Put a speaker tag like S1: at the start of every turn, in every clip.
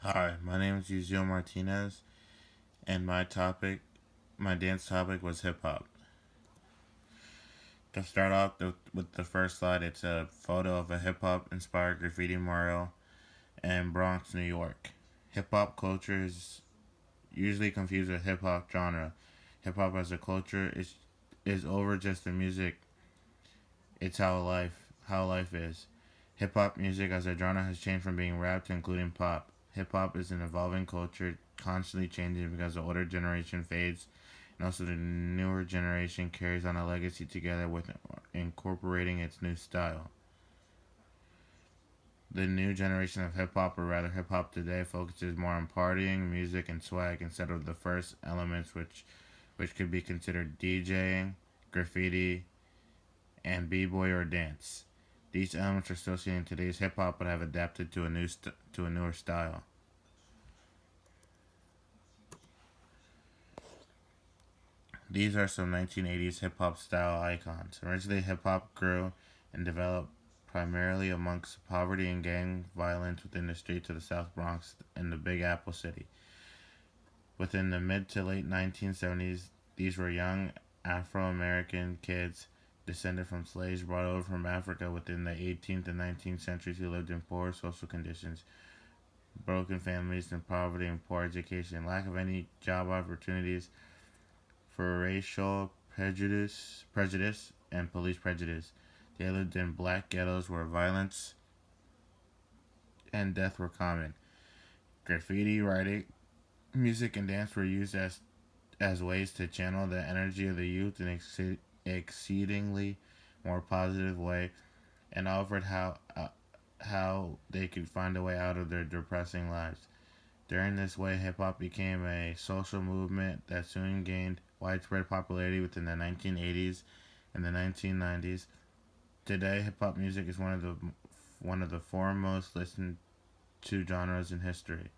S1: Hi, my name is Yuzio Martinez, and my dance topic was hip hop. To start off with the first slide, it's a photo of a hip hop inspired graffiti mural in Bronx, New York. Hip hop culture is usually confused with hip hop genre. Hip hop as a culture is over just the music. It's how life is. Hip hop music as a genre has changed from being rap to including pop. Hip hop is an evolving culture, constantly changing because the older generation fades, and also the newer generation carries on a legacy together with incorporating its new style. The new generation of hip hop, or rather hip hop today, focuses more on partying, music, and swag instead of the first elements, which could be considered DJing, graffiti, and b-boy or dance. These elements are still seen in today's hip hop, but have adapted to to a newer style. These are some 1980s hip hop style icons. Originally, hip hop grew and developed primarily amongst poverty and gang violence within the streets of the South Bronx and the Big Apple City. Within the mid to late 1970s, these were young Afro American kids descended from slaves brought over from Africa within the 18th and 19th centuries who lived in poor social conditions, broken families, and poverty and poor education, lack of any job opportunities for prejudice, and police prejudice. They lived in black ghettos where violence and death were common. Graffiti writing, music, and dance were used as ways to channel the energy of the youth in an exceedingly more positive way, and offered how they could find a way out of their depressing lives. During this way, hip hop became a social movement that soon gained widespread popularity within the 1980s and the 1990s. Today, hip hop music is one of the four most listened to genres in history.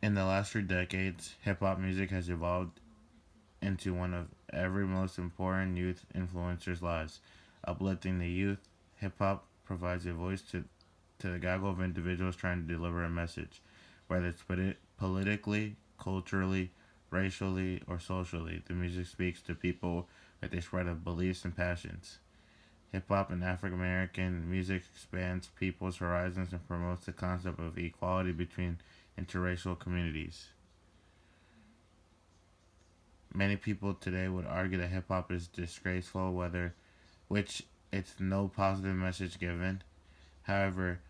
S1: In the last 3 decades, hip hop music has evolved into one of every most important youth influencers' lives. Uplifting the youth, hip hop provides a voice to the gaggle of individuals trying to deliver a message, whether it's politically, culturally, racially, or socially. The music speaks to people with a spread of beliefs and passions. Hip hop and African American music expands people's horizons and promotes the concept of equality between interracial communities. Many people today would argue that hip hop is disgraceful, whether which it's no positive message given. However,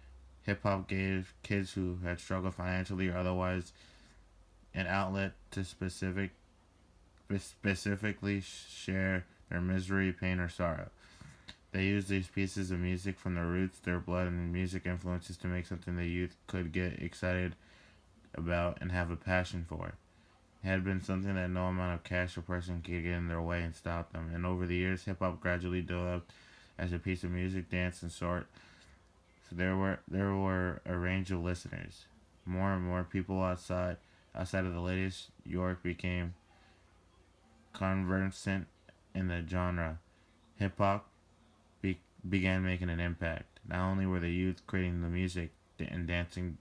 S1: hip hop gave kids who had struggled financially or otherwise an outlet to specifically share their misery, pain, or sorrow. They used these pieces of music from their roots, their blood, and music influences to make something the youth could get excited about and have a passion for. It had been something that no amount of cash or person could get in their way and stop them. And over the years, hip hop gradually developed as a piece of music, dance, and sort. So there were a range of listeners. More and more people outside of the latest York became conversant in the genre. Hip hop began making an impact. Not only were the youth creating the music and dancing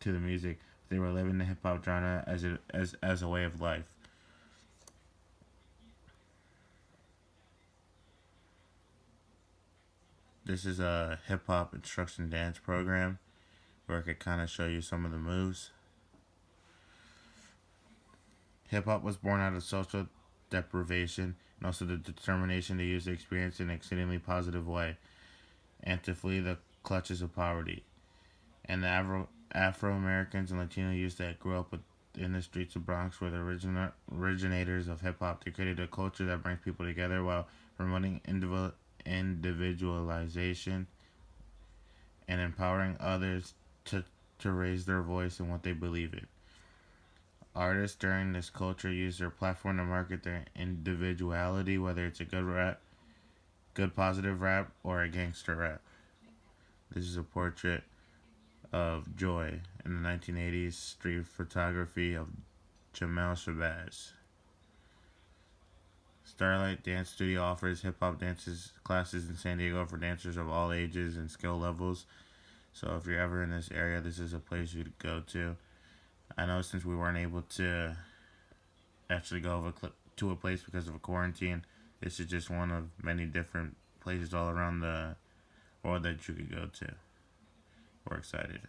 S1: to the music, they were living the hip hop genre as a way of life. This is a hip hop instruction dance program where I could kind of show you some of the moves. Hip hop was born out of social deprivation and also the determination to use the experience in an exceedingly positive way and to flee the clutches of poverty. And the Afro Americans and Latino youth that grew up in the streets of Bronx were the originators of hip hop. They created a culture that brings people together while promoting individualization and empowering others to raise their voice in what they believe in. Artists during this culture use their platform to market their individuality, whether it's a good positive rap, or a gangster rap. This is a portrait of Joy in the 1980s street photography of Jamel Shabazz. Starlight Dance Studio offers hip hop dances classes in San Diego for dancers of all ages and skill levels. So if you're ever in this area, this is a place you'd go to. I know since we weren't able to actually go to a place because of a quarantine, this is just one of many different places all around the world that you could go to. We're excited.